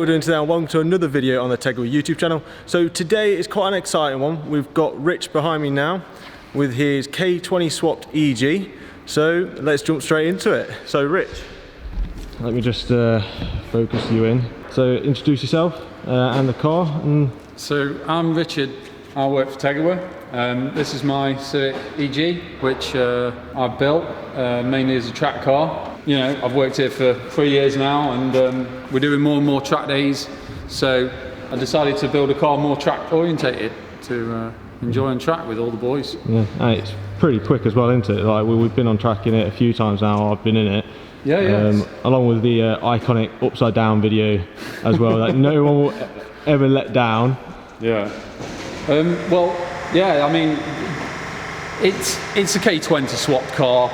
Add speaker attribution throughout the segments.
Speaker 1: we're doing today, and welcome to another video on the Tegiwa YouTube channel. So today is quite an exciting one. We've got Rich behind me now with his K20 swapped EG. So let's jump straight into it. So Rich, let me just focus you in. So introduce yourself and the car.
Speaker 2: So I'm Richard, I work for Tegiwa. This is my Civic EG, which I've built mainly as a track car. You know, I've worked here for 3 years now, and we're doing more and more track days. So I decided to build a car more track orientated to enjoy on track with all the boys.
Speaker 1: Yeah, and it's pretty quick as well, isn't it? Like we've been on track in it a few times now. I've been in it.
Speaker 2: Yeah.
Speaker 1: Along with the iconic upside down video as well, that no one will ever let down.
Speaker 2: Yeah. Well, yeah. I mean, it's a K20 swapped car.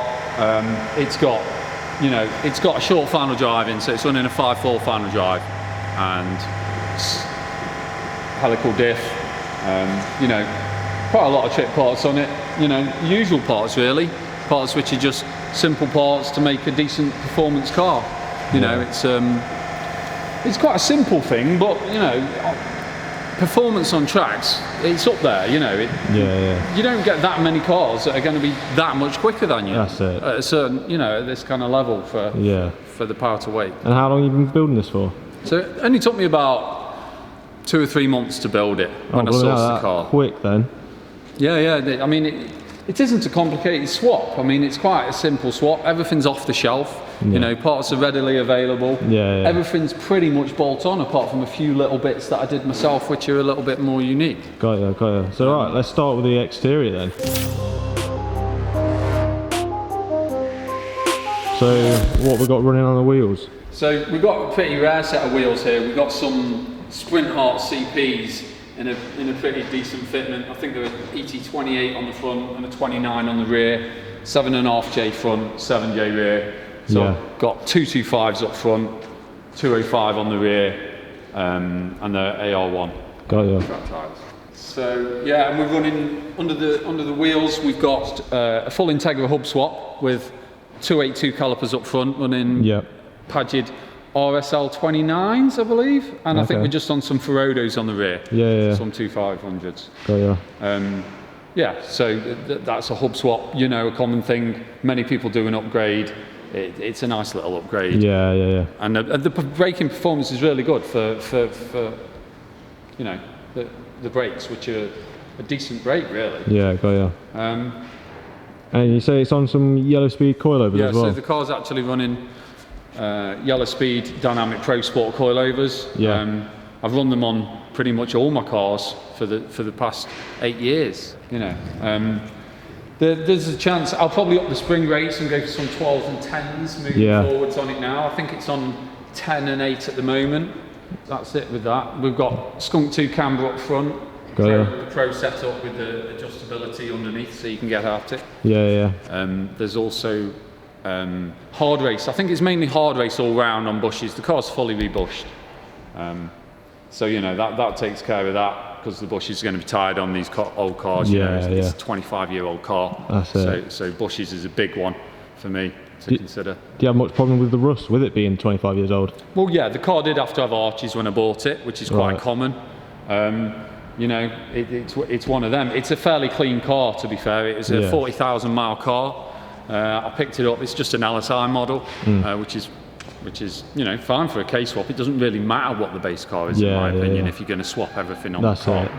Speaker 2: It's got a short final drive in, so it's running a 5.4 final drive, and helical diff. Quite a lot of trick parts on it. Usual parts really. Parts which are just simple parts to make a decent performance car. It's quite a simple thing, but performance on tracks, it's up there. You don't get that many cars that are going to be that much quicker than you.
Speaker 1: That's it.
Speaker 2: At a certain, at this kind of level for the power to weight.
Speaker 1: And how long have you been building this for?
Speaker 2: So it only took me about 2 or 3 months to build it when I sourced the car.
Speaker 1: Quick then.
Speaker 2: Yeah. I mean, it isn't a complicated swap. I mean, it's quite a simple swap. Everything's off the shelf. Parts are readily available.
Speaker 1: Yeah.
Speaker 2: Everything's pretty much bolt on, apart from a few little bits that I did myself, which are a little bit more unique.
Speaker 1: Got you. So right, let's start with the exterior then. So what we got running on the wheels? So
Speaker 2: we've got a pretty rare set of wheels here. We've got some Sprint Heart CPs in a pretty decent fitment. I think they're ET28 on the front and a 29 on the rear, 7.5J front, 7J rear. So I've got 225s up front, 205 on the rear, and the AR1.
Speaker 1: Got you.
Speaker 2: So yeah, and we're running under the wheels. We've got a full Tegiwa hub swap with 282 calipers up front, running Pagid RSL 29s, I believe, and I think we're just on some Ferodos on the rear. Some 2500s.
Speaker 1: Got you.
Speaker 2: So that's a hub swap. A common thing. Many people do an upgrade. It's a nice little upgrade.
Speaker 1: Yeah.
Speaker 2: And the braking performance is really good for the brakes, which are a decent brake, really.
Speaker 1: Yeah, got you. And you say it's on some yellow speed coilovers as well? Yeah,
Speaker 2: so the car's actually running yellow speed dynamic Pro Sport coilovers. I've run them on pretty much all my cars for the past 8 years. There's a chance I'll probably up the spring rates and go for some 12s and 10s moving forwards on it now. I think it's on 10 and 8 at the moment. That's it with that. We've got Skunk 2 camber up front, the Pro setup with the adjustability underneath so you can get at it. There's also hard race. I think it's mainly hard race all round on bushes. The car's fully rebushed. That takes care of that, because the bushes are going to be tied on these old cars. It's a 25-year-old car.
Speaker 1: That's it.
Speaker 2: So bushes is a big one for me to consider.
Speaker 1: Do you have much problem with the rust with it being 25 years old?
Speaker 2: Well, yeah, the car did have to have arches when I bought it, which is quite common. It's one of them. It's a fairly clean car, to be fair. It was a 40,000 mile car. I picked it up. It's just an LSI model, which is fine for a K swap. It doesn't really matter what the base car is, in my opinion, if you're going to swap everything on the car.
Speaker 1: It.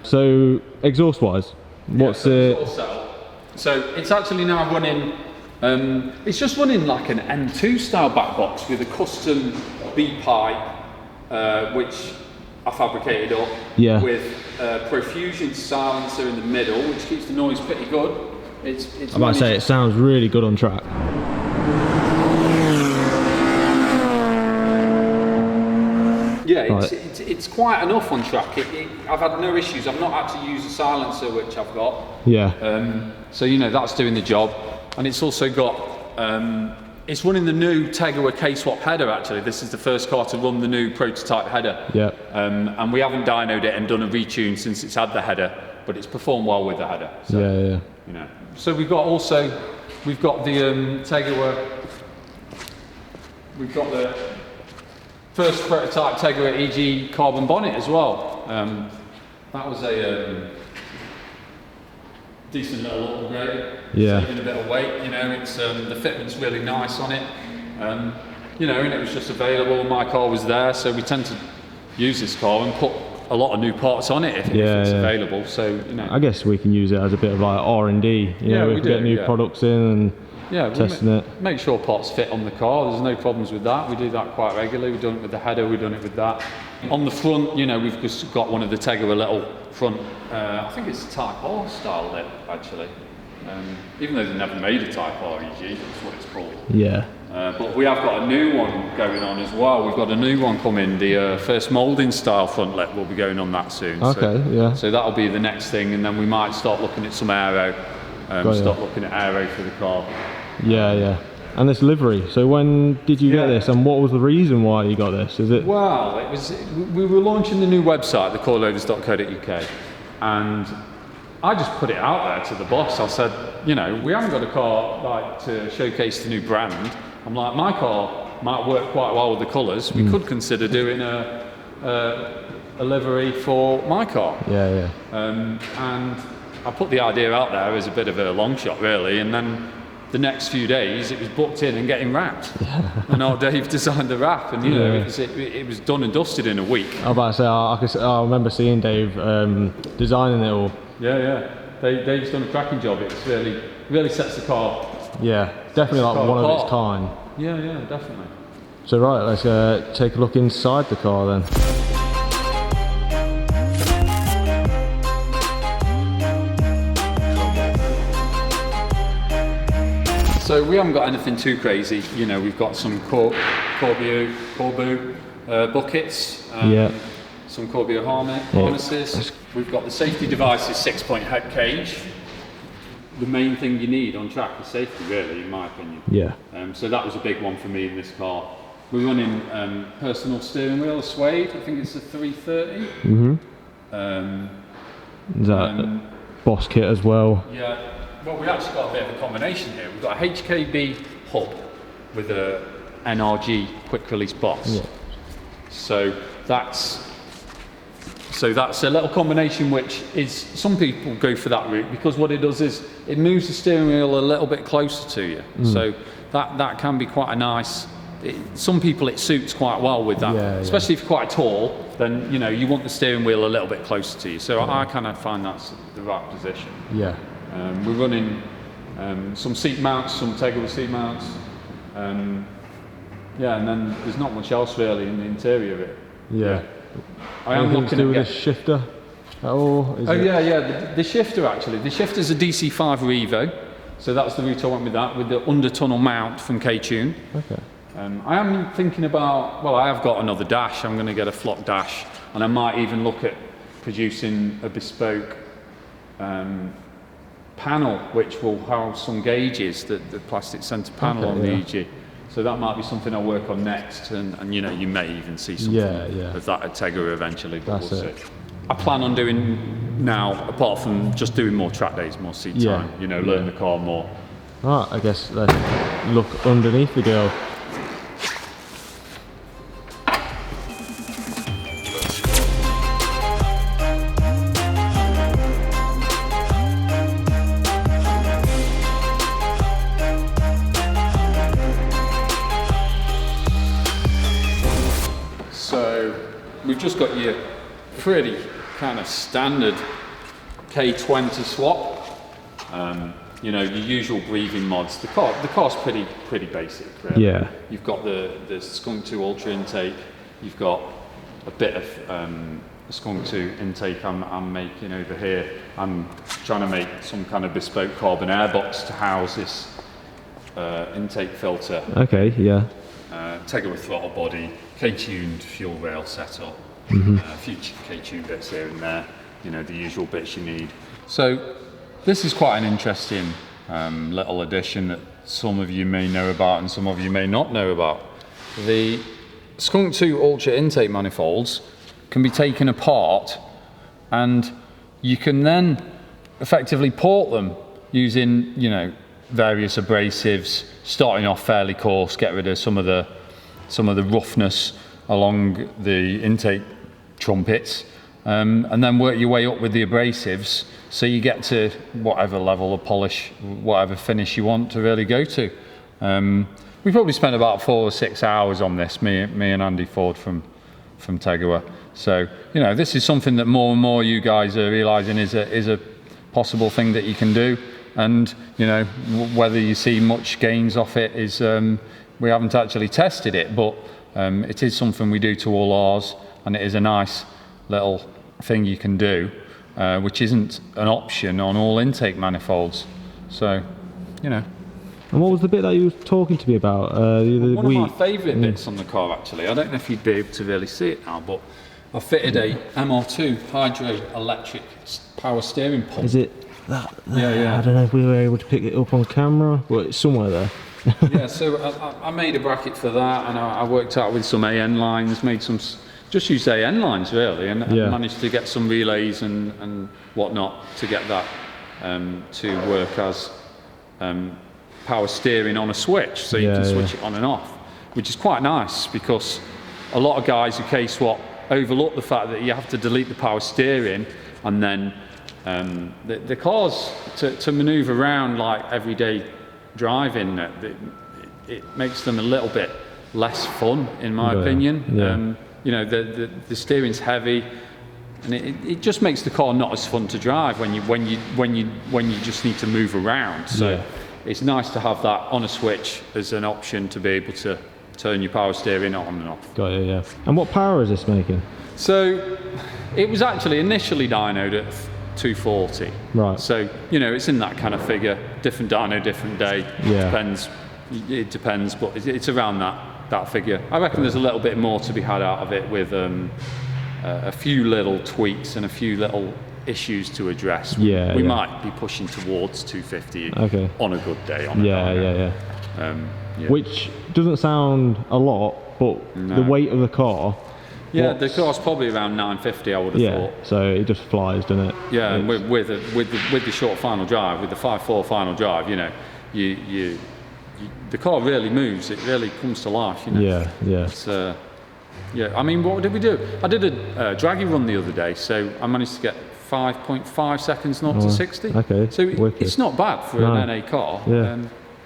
Speaker 1: So exhaust wise, what's it?
Speaker 2: So it's actually now running. It's just running like an M2 style back box with a custom B pipe, which I fabricated up with a Profusion silencer in the middle, which keeps the noise pretty good. I'm
Speaker 1: about to say it sounds really good on track.
Speaker 2: Yeah, it's quite enough on track. I've had no issues. I've not had to use a silencer, which I've got. That's doing the job. And it's also got, it's running the new Tegiwa K-swap header, actually. This is the first car to run the new prototype header. And we haven't dynoed it and done a retune since it's had the header, but it's performed well with the header. So, So we've got the Tegiwa, we've got the first prototype Tegiwa EG carbon bonnet as well. That was a decent little upgrade. Saving a bit of weight, you know. It's the fitment's really nice on it. You know, and it was just available. My car was there, so we tend to use this car and put a lot of new parts on it if it's available. So, you know,
Speaker 1: I guess we can use it as a bit of like R&D. You know, we can get new products in and testing it.
Speaker 2: Make sure parts fit on the car. There's no problems with that. We do that quite regularly. We've done it with the header. We've done it with that. On the front, you know, we've just got one of the Tegiwa little front. I think it's a Type R style lip actually. Even though they never made a Type R EG, that's what it's called.
Speaker 1: Yeah.
Speaker 2: But we have got a new one going on as well. We've got a new one coming. The first moulding style front lip will be going on that soon.
Speaker 1: Okay,
Speaker 2: So that'll be the next thing, and then we might start looking at some aero. Start looking at aero for the car.
Speaker 1: Yeah. And this livery. So when did you get this, and what was the reason why you got this? Is it?
Speaker 2: Well, we were launching the new website, the coilovers.co.uk, and I just put it out there to the boss. I said, you know, we haven't got a car like to showcase the new brand. I'm like, my car might work quite well with the colours. We could consider doing a livery for my car.
Speaker 1: Yeah.
Speaker 2: And I put the idea out there as a bit of a long shot, really, and then the next few days it was booked in and getting wrapped. And our Dave designed the wrap, and you know, it was done and dusted in a week.
Speaker 1: I was about to say, I remember seeing Dave designing it all.
Speaker 2: Yeah. Dave's done a cracking job. It's really sets the car.
Speaker 1: Yeah, definitely like one of its kind.
Speaker 2: Yeah, definitely.
Speaker 1: So right, let's take a look inside the car then.
Speaker 2: So we haven't got anything too crazy. You know, we've got some Corbu buckets. Some Corbu harnesses. We've got the safety devices 6-point head cage. The main thing you need on track is safety, really, in my opinion.
Speaker 1: Yeah.
Speaker 2: So that was a big one for me in this car. We're running personal steering wheel suede. I think it's a 330.
Speaker 1: Is that Boss kit as well?
Speaker 2: Yeah. Well, we actually got a bit of a combination here. We've got a HKB hub with a NRG quick release boss. Yeah. So that's a little combination, which is, some people go for that route because what it does is it moves the steering wheel a little bit closer to you. So that can be quite a nice, some people it suits quite well with that, especially if you're quite tall, then you know you want the steering wheel a little bit closer to you. So I kind of find that's the right position.
Speaker 1: Yeah.
Speaker 2: We're running some seat mounts, some Tegiwa seat mounts. And then there's not much else really in the interior of it.
Speaker 1: Yeah.
Speaker 2: I am looking
Speaker 1: to do with the shifter at all?
Speaker 2: The shifter actually. The shifter's a DC5 Revo, so that's the route I went with that, with the under tunnel mount from K20.
Speaker 1: Okay.
Speaker 2: I am thinking about, well, I have got another dash. I'm going to get a flock dash, and I might even look at producing a bespoke panel which will house some gauges, the plastic centre panel on the EG. So that might be something I'll work on next, and you know, you may even see something of that at Tegiwa eventually, but we'll see. I plan on doing now, apart from just doing more track days, more seat time, you know, learn the car more.
Speaker 1: Right, I guess let's look underneath the girl.
Speaker 2: We've just got your pretty kind of standard K20 swap. You know, your usual breathing mods. The car's pretty basic, really.
Speaker 1: Yeah.
Speaker 2: You've got the Skunk 2 Ultra intake. You've got a bit of Skunk 2 intake I'm making over here. I'm trying to make some kind of bespoke carbon airbox to house this intake filter.
Speaker 1: Okay, yeah.
Speaker 2: Tegiwa throttle body, K-tuned fuel rail setup, a few K-tuned bits here and there, you know, the usual bits you need. So this is quite an interesting little addition that some of you may know about and some of you may not know about. The Skunk 2 Ultra intake manifolds can be taken apart, and you can then effectively port them using, you know, various abrasives, starting off fairly coarse, get rid of some of the roughness, along the intake trumpets, and then work your way up with the abrasives so you get to whatever level of polish, whatever finish you want to really go to. We probably spent about 4 or 6 hours on this, me and Andy Ford from Tegiwa. So, you know, this is something that more and more you guys are realising is a possible thing that you can do. And, you know, whether you see much gains off it is, we haven't actually tested it, but it is something we do to all ours, and it is a nice little thing you can do, which isn't an option on all intake manifolds. So, you know.
Speaker 1: And what was the bit that you were talking to me about?
Speaker 2: One of my favourite bits on the car, actually, I don't know if you'd be able to really see it now, but I fitted a MR2 hydro-electric power steering pump.
Speaker 1: Is it that?
Speaker 2: Yeah.
Speaker 1: I don't know if we were able to pick it up on camera, but it's somewhere there.
Speaker 2: Yeah, so I made a bracket for that, and I worked out with some AN lines, made some, just used AN lines really, and managed to get some relays and whatnot to get that to work as power steering on a switch, so you can switch it on and off, which is quite nice, because a lot of guys who K-swap overlook the fact that you have to delete the power steering, and then the cars to manoeuvre around like everyday driving, it makes them a little bit less fun, in my opinion. You know, the steering's heavy, and it just makes the car not as fun to drive when you just need to move around. So it's nice to have that on a switch as an option to be able to turn your power steering on and off.
Speaker 1: Got it, yeah. And what power is this making?
Speaker 2: So it was actually initially dynoed at 240.
Speaker 1: Right.
Speaker 2: So, you know, it's in that kind of figure. Different dyno, different day.
Speaker 1: Yeah.
Speaker 2: It depends, but it's around that figure. I reckon there's a little bit more to be had out of it with a few little tweaks and a few little issues to address. We might be pushing towards 250 on a good day. On a dyno.
Speaker 1: Which doesn't sound a lot, but the weight of the car.
Speaker 2: Yeah, the car's probably around 950, I would have thought.
Speaker 1: So it just flies, doesn't it?
Speaker 2: Yeah, and with the short final drive, with the 5.4 final drive, you know, the car really moves. It really comes to life, you know.
Speaker 1: Yeah.
Speaker 2: It's, I mean, what did we do? I did a draggy run the other day, so I managed to get 5.5 seconds 0 to 60.
Speaker 1: Okay.
Speaker 2: So it's not bad for an NA car.
Speaker 1: Yeah.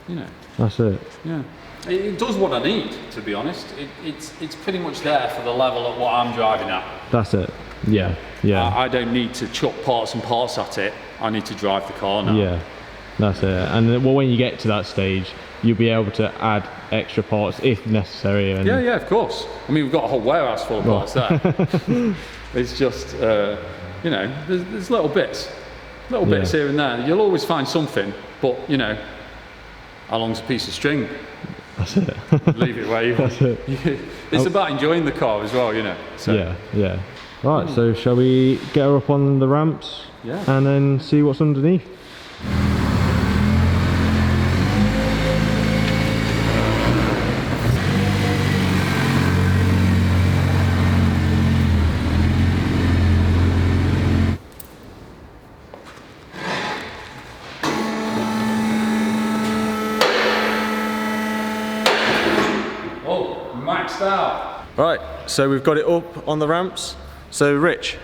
Speaker 2: You know.
Speaker 1: That's it.
Speaker 2: Yeah. It does what I need, to be honest. It's pretty much there for the level of what I'm driving at.
Speaker 1: That's it. Yeah.
Speaker 2: I don't need to chuck parts and parts at it. I need to drive the car now.
Speaker 1: Yeah. That's it. And when you get to that stage, you'll be able to add extra parts if necessary. And
Speaker 2: yeah, of course. I mean, we've got a whole warehouse full of parts there. It's just, you know, there's little bits here and there. You'll always find something, but, you know, how long's a piece of string?
Speaker 1: That's it.
Speaker 2: Leave it where you want. It's about enjoying the car as well, you know. So.
Speaker 1: Yeah. Right, so shall we get her up on the ramps and then see what's underneath?
Speaker 2: Maxed out.
Speaker 1: Right, so we've got it up on the ramps. So Rich,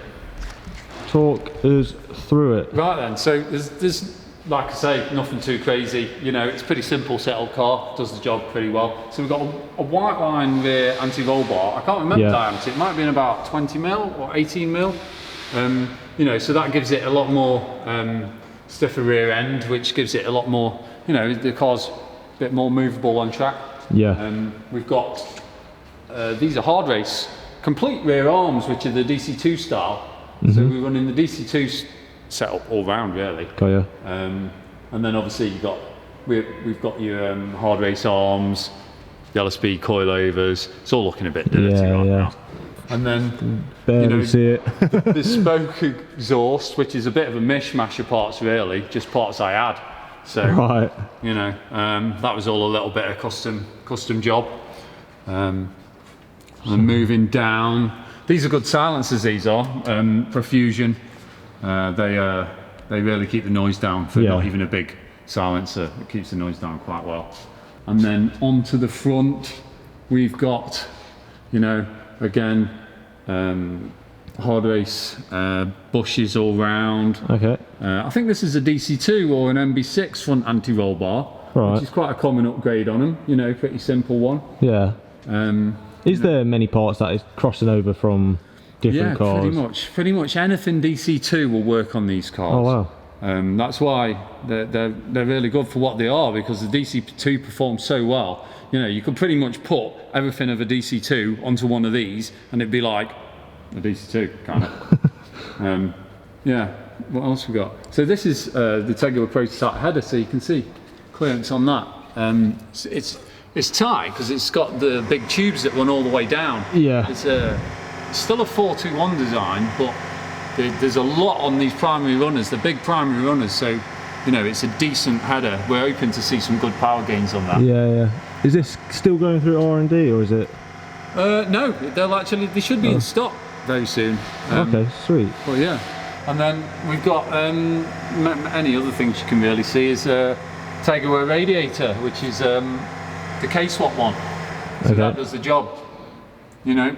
Speaker 1: talk us through it.
Speaker 2: Right then, so there's like I say, nothing too crazy. You know, it's a pretty simple settled car, does the job pretty well. So we've got a white line rear anti-roll bar. I can't remember the diameter, it might have been about 20 mil or 18 mil. You know, so that gives it a lot more stiffer rear end, which gives it a lot more, you know, the car's a bit more movable on track.
Speaker 1: Yeah.
Speaker 2: We've got these are hard race complete rear arms, which are the DC2 style. So we're running the DC2 setup all round really.
Speaker 1: Got you.
Speaker 2: And then obviously we've got your hard race arms, yellow speed coilovers. It's all looking a bit dirty right now. And then
Speaker 1: barely see it.
Speaker 2: the spoke exhaust, which is a bit of a mishmash of parts really, just parts I had. So you know, that was all a little bit of custom job. And moving down, these are good silencers. These are Profusion. They really keep the noise down for not even a big silencer. It keeps the noise down quite well. And then onto the front, we've got, you know, again, hard race bushes all round.
Speaker 1: Okay.
Speaker 2: I think this is a DC2 or an MB6 front anti-roll bar, which is quite a common upgrade on them. You know, pretty simple one.
Speaker 1: Yeah. Is there many parts that is crossing over from different cars?
Speaker 2: Yeah, pretty much anything DC2 will work on these cars.
Speaker 1: Oh wow.
Speaker 2: That's why they're really good for what they are, because the DC2 performs so well. You know, you could pretty much put everything of a DC2 onto one of these and it'd be like a DC2 kind of. Yeah, what else we got? So this is the Tegiwa prototype header, so you can see clearance on that. It's tight because it's got the big tubes that run all the way down.
Speaker 1: Yeah.
Speaker 2: It's still a 421 design, but there's a lot on these primary runners, the big primary runners, so you know it's a decent header. We're hoping to see some good power gains on that.
Speaker 1: Yeah. Is this still going through R&D, or is it?
Speaker 2: No, they should be in stock very soon.
Speaker 1: Okay, sweet.
Speaker 2: Well, yeah, and then we've got any other things you can really see is Tegiwa radiator, which is the K-swap one. So that does the job. You know,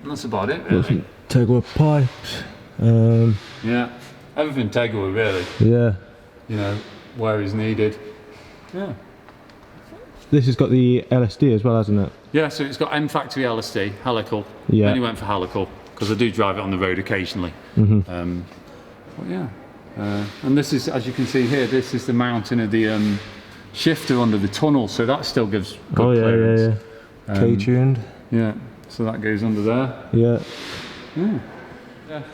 Speaker 2: that's about it really.
Speaker 1: Tegiwa pipes.
Speaker 2: Yeah, everything Tegiwa really.
Speaker 1: Yeah.
Speaker 2: You know, where is needed. Yeah.
Speaker 1: This has got the LSD as well, hasn't it?
Speaker 2: Yeah, so it's got M factory LSD, helical.
Speaker 1: Yeah.
Speaker 2: Only went for helical because I do drive it on the road occasionally. But yeah. And this is, as you can see here, this is the mounting of the shifter under the tunnel, so that still gives good clearance.
Speaker 1: Yeah. K-tuned.
Speaker 2: Yeah, so that goes under there.
Speaker 1: Yeah.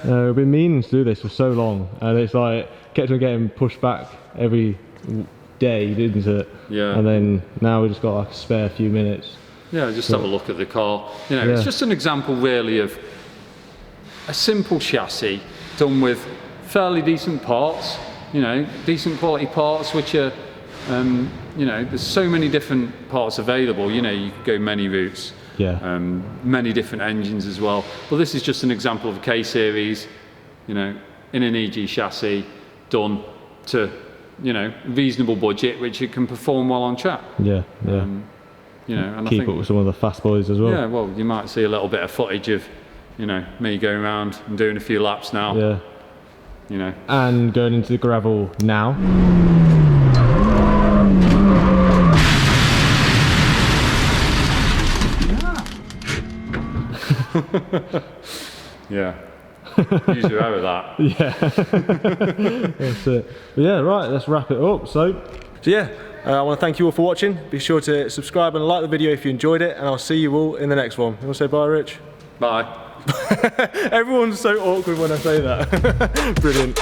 Speaker 1: We've been meaning to do this for so long, and it's like kept on getting pushed back every day, didn't it?
Speaker 2: Yeah.
Speaker 1: And then now we just got like a spare few minutes.
Speaker 2: Yeah, just have a look at the car. You know, it's just an example really of a simple chassis done with fairly decent parts. You know, decent quality parts, which are, you know, there's so many different parts available. You know, you could go many routes.
Speaker 1: Yeah.
Speaker 2: Many different engines as well. But this is just an example of a K-series, you know, in an EG chassis, done to, you know, reasonable budget, which it can perform well on track.
Speaker 1: Yeah.
Speaker 2: You know, and
Speaker 1: keep up with some of the fast boys as well.
Speaker 2: Yeah, well, you might see a little bit of footage of, you know, me going around and doing a few laps now.
Speaker 1: Yeah.
Speaker 2: You know. And
Speaker 1: going into the gravel now.
Speaker 2: Yeah. Use your hour of that.
Speaker 1: Yeah. That's it. But yeah, right, let's wrap it up. So yeah, I want to thank you all for watching. Be sure to subscribe and like the video if you enjoyed it, and I'll see you all in the next one. You want to say bye, Rich?
Speaker 2: Bye.
Speaker 1: Everyone's so awkward when I say that. Brilliant.